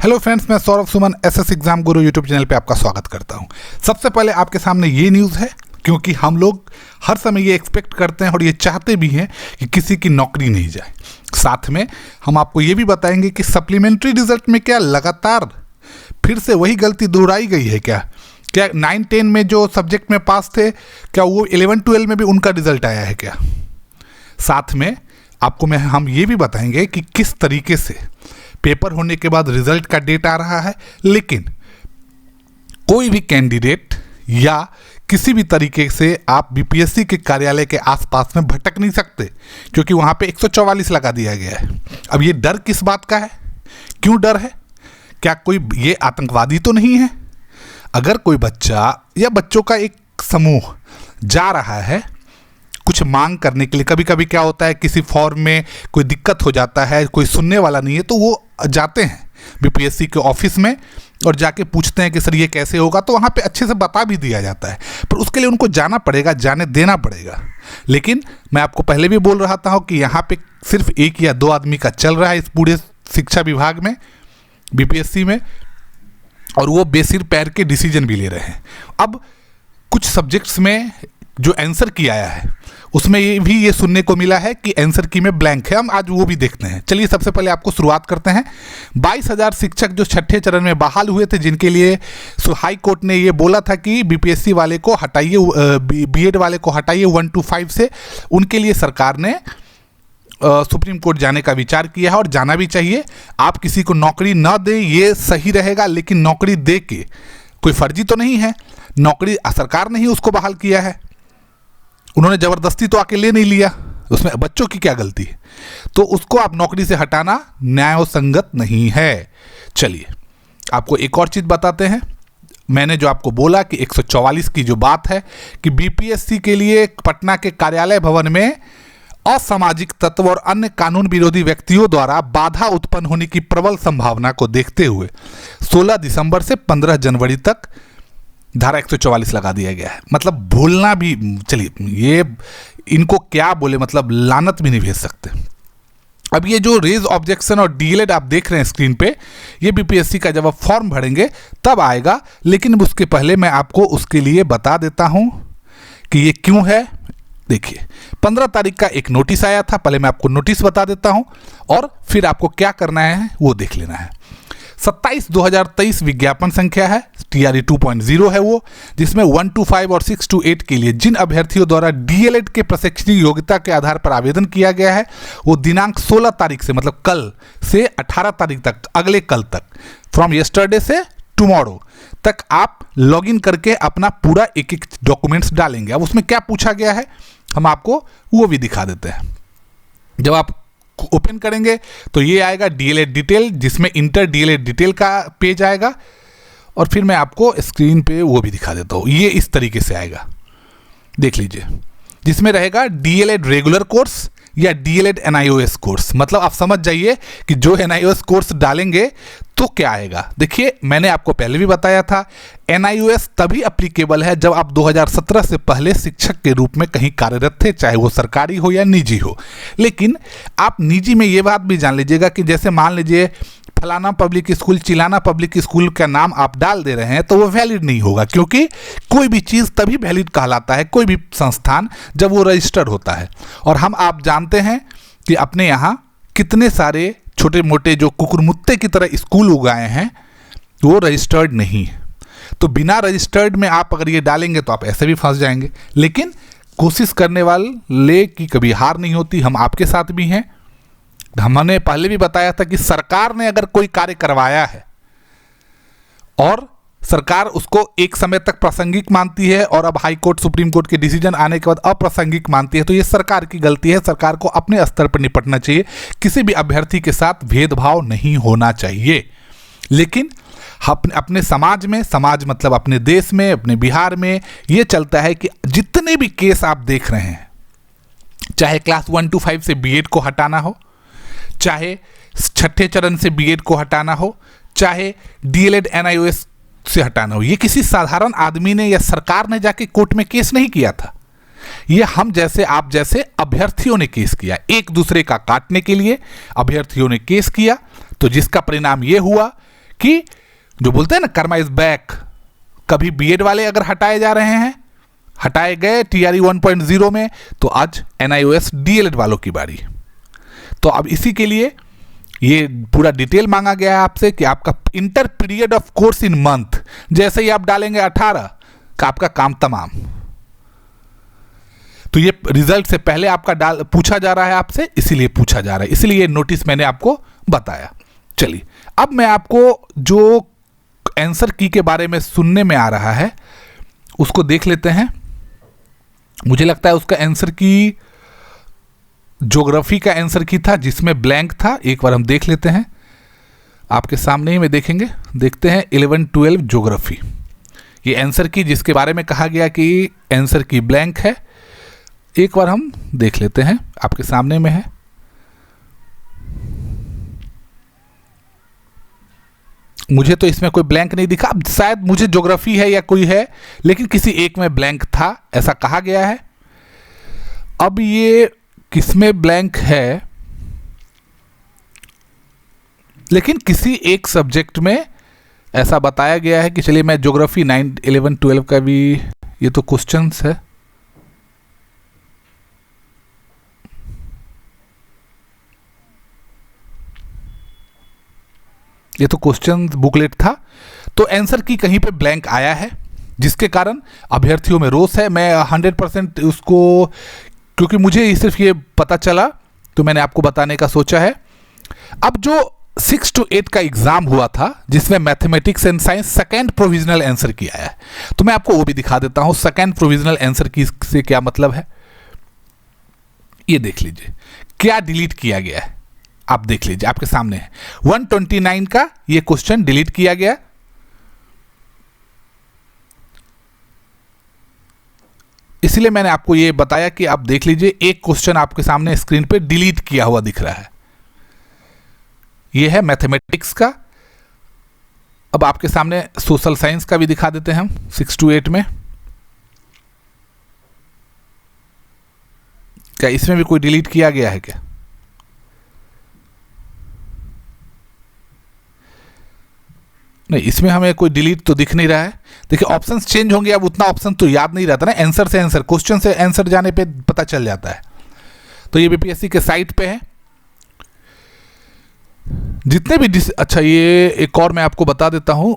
Hello friends, मैं Saurabh Suman SS exam गुरु YouTube channel पे आपका स्वागत करता हूं। सबसे पहले आपके सामने ये न्यूज़ है क्योंकि हम लोग हर समय ये एक्सपेक्ट करते हैं और ये चाहते भी हैं कि किसी की नौकरी नहीं जाए। साथ में हम आपको ये भी बताएंगे कि सप्लीमेंट्री रिजल्ट में क्या लगातार फिर से वही गलती दोहराई गई है। क्या 9-10 में जो सब्जेक्ट में पास थे, क्या वो 11-12 में भी उनका रिजल्ट आया है क्या? साथ में आपको हम ये भी बताएंगे कि किस तरीके से पेपर होने के बाद रिजल्ट का डेट आ रहा है, लेकिन कोई भी कैंडिडेट या किसी भी तरीके से आप बीपीएससी के कार्यालय के आसपास में भटक नहीं सकते क्योंकि वहाँ पे 144 लगा दिया गया है। अब ये डर किस बात का है? क्यों डर है? क्या कोई ये आतंकवादी तो नहीं है? अगर कोई बच्चा या बच्चों का एक समूह जा रहा है कुछ मांग करने के लिए, कभी कभी क्या होता है किसी फॉर्म में कोई दिक्कत हो जाता है, कोई सुनने वाला नहीं है, तो वो जाते हैं बीपीएससी के ऑफिस में और जाके पूछते हैं कि सर ये कैसे होगा, तो वहाँ पे अच्छे से बता भी दिया जाता है। पर उसके लिए उनको जाना पड़ेगा, जाने देना पड़ेगा। लेकिन मैं आपको पहले भी बोल रहा था कि यहाँ पे सिर्फ 1 या 2 आदमी का चल रहा है इस पूरे शिक्षा विभाग में, बीपीएससी में, और वो बेसिर पैर के डिसीजन भी ले रहे हैं। अब कुछ सब्जेक्ट्स में जो आंसर की आया है उसमें ये सुनने को मिला है कि आंसर की में ब्लैंक है। हम आज वो भी देखते हैं। चलिए सबसे पहले आपको शुरुआत करते हैं। 22,000 शिक्षक जो छठे चरण में बहाल हुए थे, जिनके लिए हाई कोर्ट ने ये बोला था कि बीपीएससी वाले को हटाइए, बीएड वाले को हटाइए 1 to 5 से, उनके लिए सरकार ने सुप्रीम कोर्ट जाने का विचार किया है और जाना भी चाहिए। आप किसी को नौकरी न दें ये सही रहेगा, लेकिन नौकरी दे के कोई फर्जी तो नहीं है, नौकरी सरकार ने ही उसको बहाल किया है, उन्होंने ज़बरदस्ती तो आके ले नहीं लिया, उसमें बच्चों की क्या गलती है? तो उसको आप नौकरी से हटाना न्याय संगत नहीं है। चलिए आपको एक और चीज़ बताते हैं। मैंने जो आपको बोला कि 144 की जो बात है कि बीपीएससी के लिए पटना के कार्यालय भवन में असामाजिक तत्व और अन्य कानून विरोधी व्यक्तियों द्वारा बाधा उत्पन्न होने की प्रबल संभावना को देखते हुए 16 दिसंबर से 15 जनवरी तक धारा 144 लगा दिया गया है। मतलब भूलना भी, चलिए ये इनको क्या बोले, मतलब लानत भी नहीं भेज सकते। अब ये जो रेज ऑब्जेक्शन और डीएलएड आप देख रहे हैं स्क्रीन पे, ये बीपीएससी का जब आप फॉर्म भरेंगे तब आएगा, लेकिन उसके पहले मैं आपको उसके लिए बता देता हूं कि ये क्यों है। देखिए 15 तारीख का एक नोटिस आया था, पहले मैं आपको नोटिस बता देता हूं और फिर आपको क्या करना है वो देख लेना है। 27/2023 विज्ञापन संख्या है, TRE 2.0 है वो, जिसमें 1 to 5 और 6 to 8 के लिए जिन अभ्यर्थियों द्वारा डीएलएड के प्रशिक्षण योग्यता के आधार पर आवेदन किया गया है, वो दिनांक 16 तारीख से, मतलब कल से 18 तारीख तक, अगले कल तक, फ्रॉम यस्टरडे से टुमारो तक आप लॉगिन करके अपना पूरा एक डॉक्यूमेंट्स डालेंगे। अब उसमें क्या पूछा गया है हम आपको वो भी दिखा देते हैं। जब आप ओपन करेंगे तो ये आएगा डीएलएड डिटेल, जिसमें इंटर डीएलएड डिटेल का पेज आएगा, और फिर मैं आपको स्क्रीन पे वो भी दिखा देता हूँ। ये इस तरीके से आएगा, देख लीजिए, जिसमें रहेगा डीएलएड रेगुलर कोर्स या डीएलएड एनआईओएस कोर्स। मतलब आप समझ जाइए कि जो एनआईओएस कोर्स डालेंगे तो क्या आएगा। देखिए मैंने आपको पहले भी बताया था, एनआईओएस तभी अप्लीकेबल है जब आप 2017 से पहले शिक्षक के रूप में कहीं कार्यरत थे, चाहे वो सरकारी हो या निजी हो। लेकिन आप निजी में ये बात भी जान लीजिएगा कि जैसे मान लीजिए फलाना पब्लिक स्कूल, चिलाना पब्लिक स्कूल का नाम आप डाल दे रहे हैं तो वो वैलिड नहीं होगा, क्योंकि कोई भी चीज़ तभी वैलिड कहलाता है, कोई भी संस्थान, जब वो रजिस्टर्ड होता है। और हम आप जानते हैं कि अपने यहाँ कितने सारे छोटे मोटे जो कुकुरमुत्ते की तरह स्कूल उगाए हैं वो रजिस्टर्ड नहीं है। तो बिना रजिस्टर्ड में आप अगर ये डालेंगे तो आप ऐसे भी फंस जाएंगे। लेकिन कोशिश करने वाले की कभी हार नहीं होती, हम आपके साथ भी हैं। हमने पहले भी बताया था कि सरकार ने अगर कोई कार्य करवाया है और सरकार उसको एक समय तक प्रासंगिक मानती है और अब हाई कोर्ट, सुप्रीम कोर्ट के डिसीजन आने के बाद अप्रासंगिक मानती है, तो ये सरकार की गलती है। सरकार को अपने स्तर पर निपटना चाहिए, किसी भी अभ्यर्थी के साथ भेदभाव नहीं होना चाहिए। लेकिन अपने समाज में, समाज मतलब अपने देश में, अपने बिहार में ये चलता है कि जितने भी केस आप देख रहे हैं, चाहे क्लास 1 to 5 से बीएड को हटाना हो, चाहे छठे चरण से बीएड को हटाना हो, चाहे डीएलएड एनआईओएस से हटाना हो, ये किसी साधारण आदमी ने या सरकार ने जाके कोर्ट में केस नहीं किया था। ये हम जैसे, आप जैसे अभ्यर्थियों ने केस किया, एक दूसरे का काटने के लिए अभ्यर्थियों ने केस किया। तो जिसका परिणाम ये हुआ कि जो बोलते हैं ना कर्मा इज बैक, कभी बीएड वाले अगर हटाए जा रहे हैं, हटाए गए टीआरई 1.0 में, तो आज एनआईओएस डीएलएड वालों की बारी। तो अब इसी के लिए ये पूरा डिटेल मांगा गया है आपसे कि आपका inter period of course in month, जैसे ही आप डालेंगे 18 का आपका काम तमाम। तो ये रिजल्ट से पहले आपका पूछा जा रहा है आपसे, इसीलिए पूछा जा रहा है, इसीलिए नोटिस मैंने आपको बताया। चलिए अब मैं आपको जो आंसर की के बारे में सुनने में आ रहा है उसको देख लेते हैं। मुझे लगता है उसका आंसर की ज्योग्राफी का आंसर की था जिसमें ब्लैंक था। एक बार हम देख लेते हैं, आपके सामने ही में देखेंगे, देखते हैं 11-12 ज्योग्राफी। ये आंसर की जिसके बारे में कहा गया कि आंसर की ब्लैंक है, एक बार हम देख लेते हैं, आपके सामने में है। मुझे तो इसमें कोई ब्लैंक नहीं दिखा, अब शायद मुझे ज्योग्राफी है या कोई है, लेकिन किसी एक में ब्लैंक था ऐसा कहा गया है। अब ये किसमें ब्लैंक है, लेकिन किसी एक सब्जेक्ट में ऐसा बताया गया है कि चलिए मैं ज्योग्राफी 9, 11, 12 का भी, ये तो क्वेश्चंस है, ये तो क्वेश्चन बुकलेट था। तो आंसर की कहीं पे ब्लैंक आया है जिसके कारण अभ्यर्थियों में रोष है। मैं 100% उसको, क्योंकि मुझे सिर्फ ये पता चला तो मैंने आपको बताने का सोचा है। अब जो 6 to 8 का एग्जाम हुआ था जिसमें mathematics and science second provisional answer की आया है, तो मैं आपको वो भी दिखा देता हूं सेकेंड प्रोविजनल आंसर की से क्या मतलब है। ये देख लीजिए क्या डिलीट किया गया है, आप देख लीजिए आपके सामने है। 129 का ये क्वेश्चन डिलीट किया गया, इसलिए मैंने आपको ये बताया कि आप देख लीजिए एक क्वेश्चन आपके सामने स्क्रीन पे डिलीट किया हुआ दिख रहा है, ये है मैथमेटिक्स का। अब आपके सामने सोशल साइंस का भी दिखा देते हैं हम 6 to 8 में। क्या इसमें भी कोई डिलीट किया गया है क्या? नहीं, इसमें हमें कोई डिलीट तो दिख नहीं रहा है। देखिए ऑप्शंस चेंज होंगे, अब उतना ऑप्शन तो याद नहीं रहता ना, आंसर से आंसर, क्वेश्चन से आंसर जाने पे पता चल जाता है। तो ये बीपीएससी के साइट पे है जितने भी अच्छा ये एक और मैं आपको बता देता हूं,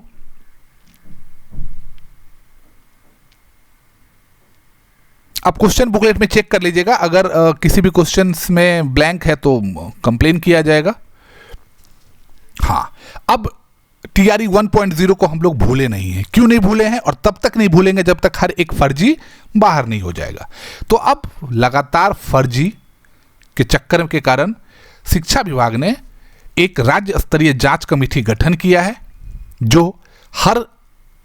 आप क्वेश्चन बुकलेट में चेक कर लीजिएगा, अगर किसी भी क्वेश्चन में ब्लैंक है तो कंप्लेन किया जाएगा। हाँ, अब टीआरई 1.0 को हम लोग भूले नहीं हैं। क्यों नहीं भूले हैं, और तब तक नहीं भूलेंगे जब तक हर एक फर्जी बाहर नहीं हो जाएगा। तो अब लगातार फर्जी के चक्कर के कारण शिक्षा विभाग ने एक राज्य स्तरीय जांच कमेटी गठन किया है, जो हर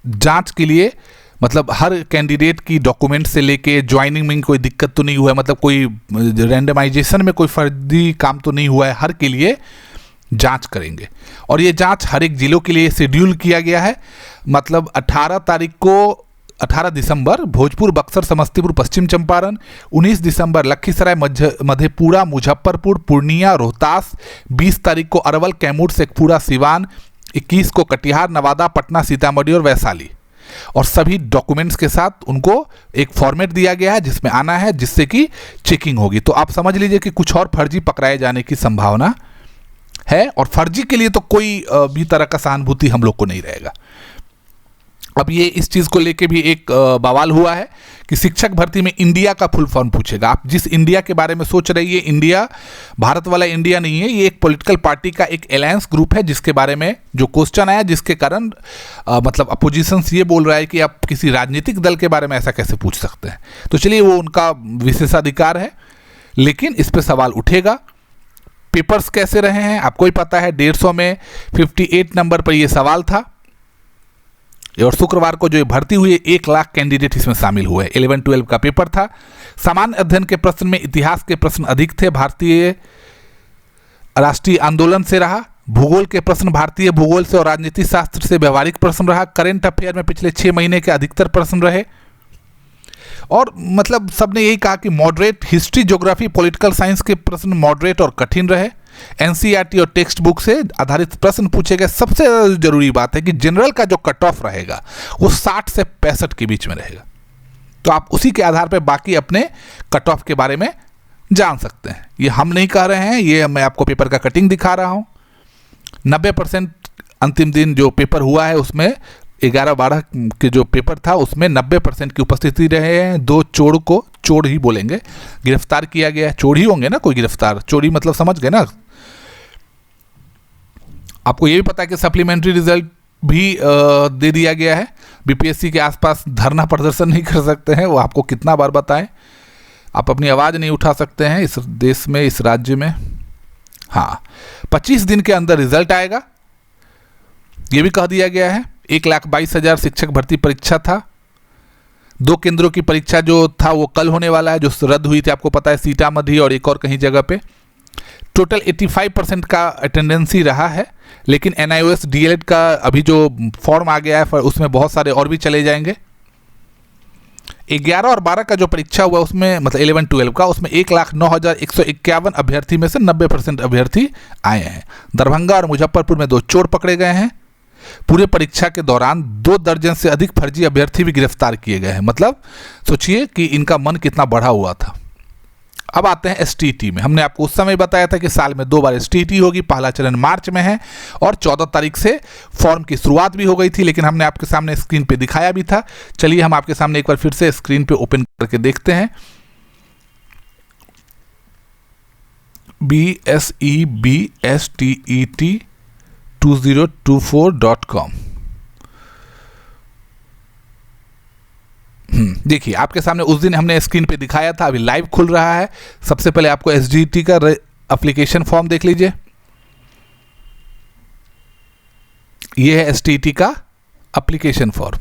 जांच के लिए, मतलब हर कैंडिडेट की डॉक्यूमेंट से लेके ज्वाइनिंग में कोई दिक्कत तो नहीं हुआ है, मतलब कोई रैंडमाइजेशन में कोई फर्जी काम तो नहीं हुआ है, हर के लिए जांच करेंगे। और ये जांच हर एक जिलों के लिए शेड्यूल किया गया है। मतलब 18 दिसंबर भोजपुर, बक्सर, समस्तीपुर, पश्चिम चंपारण, 19 दिसंबर लखीसराय, मधेपुरा, मुजफ्फरपुर, पूर्णिया, रोहतास, 20 तारीख को अरवल, कैमूर, शेखपुरा, सिवान, 21 को कटिहार, नवादा, पटना, सीतामढ़ी और वैशाली। और सभी डॉक्यूमेंट्स के साथ उनको एक फॉर्मेट दिया गया है जिसमें आना है, जिससे कि चेकिंग होगी। तो आप समझ लीजिए कि कुछ और फर्जी पकड़ाए जाने की संभावना है, और फर्जी के लिए तो कोई भी तरह का सहानुभूति हम लोग को नहीं रहेगा। अब ये इस चीज़ को लेके भी एक बवाल हुआ है कि शिक्षक भर्ती में इंडिया का फुल फॉर्म पूछेगा। आप जिस इंडिया के बारे में सोच रहे हैं, ये इंडिया भारत वाला इंडिया नहीं है, ये एक पॉलिटिकल पार्टी का एक अलायंस ग्रुप है, जिसके बारे में जो क्वेश्चन आया, जिसके कारण मतलब अपोजिशन ये बोल रहा है कि आप किसी राजनीतिक दल के बारे में ऐसा कैसे पूछ सकते हैं। तो चलिए, वो उनका विशेषाधिकार है, लेकिन इस पर सवाल उठेगा। पेपर्स कैसे रहे हैं आपको ही पता है, 150 में 58 नंबर पर यह सवाल था, और शुक्रवार को जो ये भर्ती हुई है 1 लाख कैंडिडेट इसमें शामिल हुए। 11-12 का पेपर था। सामान्य अध्ययन के प्रश्न में इतिहास के प्रश्न अधिक थे, भारतीय राष्ट्रीय आंदोलन से रहा। भूगोल के प्रश्न भारतीय भूगोल से और राजनीति शास्त्र से व्यवहारिक प्रश्न रहा। करेंट अफेयर में पिछले 6 महीने के अधिकतर प्रश्न रहे। और मतलब सबने यही कहा कि moderate, history, geography, political science के प्रश्न मॉडरेट और कठिन रहे। एनसीईआरटी और टेक्स्ट बुक से आधारित प्रश्न पूछे गए। सबसे ज़्यादा जरूरी बात है कि जनरल का जो कट ऑफ रहेगा वो 60 से 65 के बीच में रहेगा, तो आप उसी के आधार पर बाकी अपने कट ऑफ के बारे में जान सकते हैं। ये हम नहीं कह रहे हैं, ये मैं आपको पेपर का कटिंग दिखा रहा हूँ। 90% अंतिम दिन जो पेपर हुआ है उसमें 11-12 के जो पेपर था उसमें 90% की उपस्थिति रहे हैं। 2 चोर को, चोर ही बोलेंगे, गिरफ्तार किया गया है। चोर ही होंगे ना, कोई गिरफ्तार, चोरी मतलब समझ गए ना। आपको ये भी पता है कि सप्लीमेंट्री रिजल्ट भी दे दिया गया है। बीपीएससी के आसपास धरना प्रदर्शन नहीं कर सकते हैं, वो आपको कितना बार बताएं। आप अपनी आवाज़ नहीं उठा सकते हैं इस देश में, इस राज्य में। हाँ, 25 दिन के अंदर रिजल्ट आएगा, ये भी कह दिया गया है। 1,22,000 शिक्षक भर्ती परीक्षा था। 2 केंद्रों की परीक्षा जो था वो कल होने वाला है, जो रद्द हुई थी, आपको पता है, सीतामढ़ी और एक और कहीं जगह पे। टोटल 85% का अटेंडेंसी रहा है, लेकिन NIOS DLED का अभी जो फॉर्म आ गया है उसमें बहुत सारे और भी चले जाएंगे। 11 और 12 का जो परीक्षा हुआ उसमें, मतलब 11-12 का, उसमें 1,09,151 अभ्यर्थी में से 90% अभ्यर्थी आए हैं। दरभंगा और मुजफ्फरपुर में 2 चोर पकड़े गए हैं। पूरे परीक्षा के दौरान 2 दर्जन से अधिक फर्जी अभ्यर्थी भी गिरफ्तार किए गए हैं। मतलब सोचिए कि इनका मन कितना बढ़ा हुआ था। अब आते हैं STT में। हमने आपको उस समय बताया था कि साल में 2 बार STT होगी। पहला चरण मार्च में है और 14 तारीख से फॉर्म की शुरुआत भी हो गई थी, लेकिन हमने आपके सामने स्क्रीन पे दिखाया भी था। चलिए हम आपके सामने एक बार फिर से स्क्रीन पे ओपन करके देखते हैं। BSEBSTET2024.com। देखिए आपके सामने उस दिन हमने स्क्रीन पे दिखाया था, अभी लाइव खुल रहा है। सबसे पहले आपको SGT का एप्लीकेशन फॉर्म देख लीजिए। ये है STT का एप्लीकेशन फॉर्म।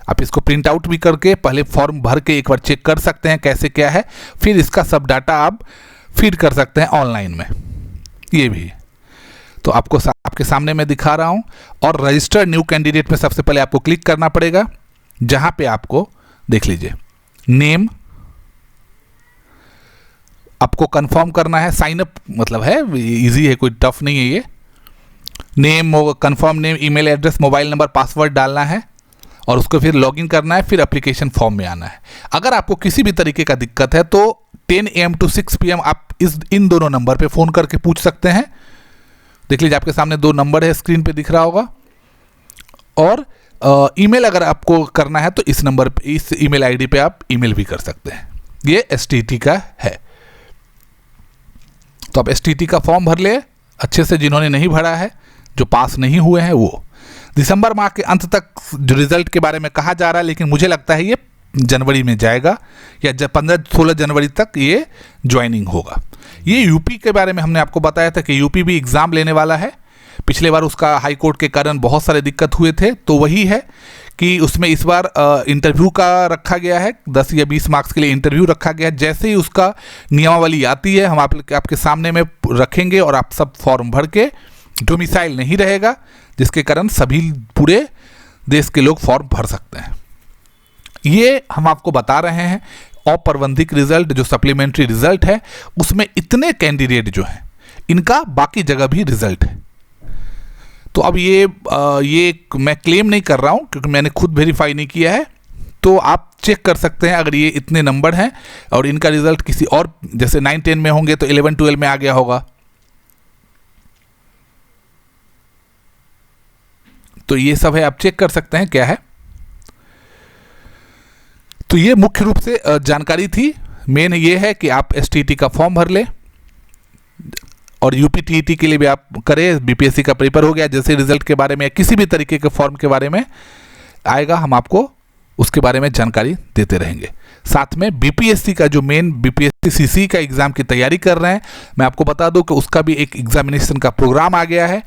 आप इसको प्रिंट आउट भी करके पहले फॉर्म भर के एक बार चेक कर सकते हैं कैसे क्या है, फिर इसका सब डाटा आप फीड कर सकते हैं ऑनलाइन में। ये भी तो आपको आपके सामने मैं दिखा रहा हूं। और रजिस्टर्ड न्यू कैंडिडेट में सबसे पहले आपको क्लिक करना पड़ेगा, जहां पे आपको देख लीजिए नेम आपको कंफर्म करना है। साइन अप मतलब है, इजी है, कोई टफ नहीं है ये। Name, confirm name, email address, mobile number, password डालना है और उसको फिर लॉगिन करना है, फिर एप्लीकेशन फॉर्म में आना है। अगर आपको किसी भी तरीके का दिक्कत है तो 10 AM to 6 PM आप इन दोनों नंबर पे फ़ोन करके पूछ सकते हैं। देख लीजिए आपके सामने 2 नंबर है, स्क्रीन पे दिख रहा होगा। और ईमेल अगर आपको करना है तो इस नंबर पे, इस ईमेल आईडी पे आप ईमेल भी कर सकते हैं। ये STT का है। तो आप STT का फॉर्म भर ले अच्छे से, जिन्होंने नहीं भरा है, जो पास नहीं हुए हैं वो। दिसंबर माह के अंत तक जो रिजल्ट के बारे में कहा जा रहा है, लेकिन मुझे लगता है ये जनवरी में जाएगा या 15-16 जनवरी तक ये ज्वाइनिंग होगा। ये यूपी के बारे में हमने आपको बताया था कि यूपी भी एग्ज़ाम लेने वाला है। पिछले बार उसका हाई कोर्ट के कारण बहुत सारे दिक्कत हुए थे, तो वही है कि उसमें इस बार इंटरव्यू का रखा गया है। 10 या 20 मार्क्स के लिए इंटरव्यू रखा गया है। जैसे ही उसका नियमावली आती है हम आपके सामने में रखेंगे और आप सब फॉर्म भर के, डोमिसाइल नहीं रहेगा, जिसके कारण सभी पूरे देश के लोग फॉर्म भर सकते हैं। ये हम आपको बता रहे हैं। अप्रबंधित रिजल्ट जो सप्लीमेंट्री रिजल्ट है उसमें इतने कैंडिडेट जो हैं इनका बाकी जगह भी रिजल्ट है। तो अब ये मैं क्लेम नहीं कर रहा हूँ क्योंकि मैंने खुद वेरीफाई नहीं किया है, तो आप चेक कर सकते हैं। अगर ये इतने नंबर हैं और इनका रिजल्ट किसी और, जैसे 9-10 में होंगे तो 11-12 में आ गया होगा। तो ये सब है, आप चेक कर सकते हैं क्या है। तो ये मुख्य रूप से जानकारी थी। मेन ये है कि आप STT का फॉर्म भर ले और UPTET के लिए भी आप करें। BPSC का पेपर हो गया, जैसे रिजल्ट के बारे में या किसी भी तरीके के फॉर्म के बारे में आएगा हम आपको उसके बारे में जानकारी देते रहेंगे। साथ में BPSC का जो मेन BPSC CC का एग्ज़ाम की तैयारी कर रहे हैं, मैं आपको बता दूं कि उसका भी एक एग्जामिनेशन का प्रोग्राम आ गया है।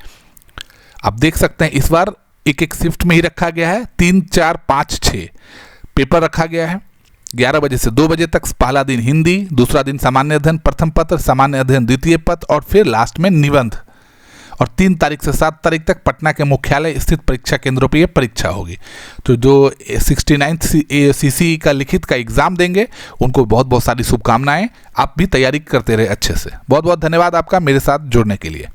आप देख सकते हैं इस बार एक शिफ्ट में ही रखा गया है। 3, 4, 5, 6 पेपर रखा गया है। 11 बजे से 2 बजे तक। पहला दिन हिंदी, दूसरा दिन सामान्य अध्ययन प्रथम पत्र, सामान्य अध्ययन द्वितीय पत्र और फिर लास्ट में निबंध। और 3 तारीख से 7 तारीख तक पटना के मुख्यालय स्थित परीक्षा केंद्रों पर यह परीक्षा होगी। तो जो 69th CCE का लिखित का एग्ज़ाम देंगे उनको बहुत बहुत सारी शुभकामनाएं। आप भी तैयारी करते रहे अच्छे से। बहुत बहुत धन्यवाद आपका मेरे साथ जुड़ने के लिए।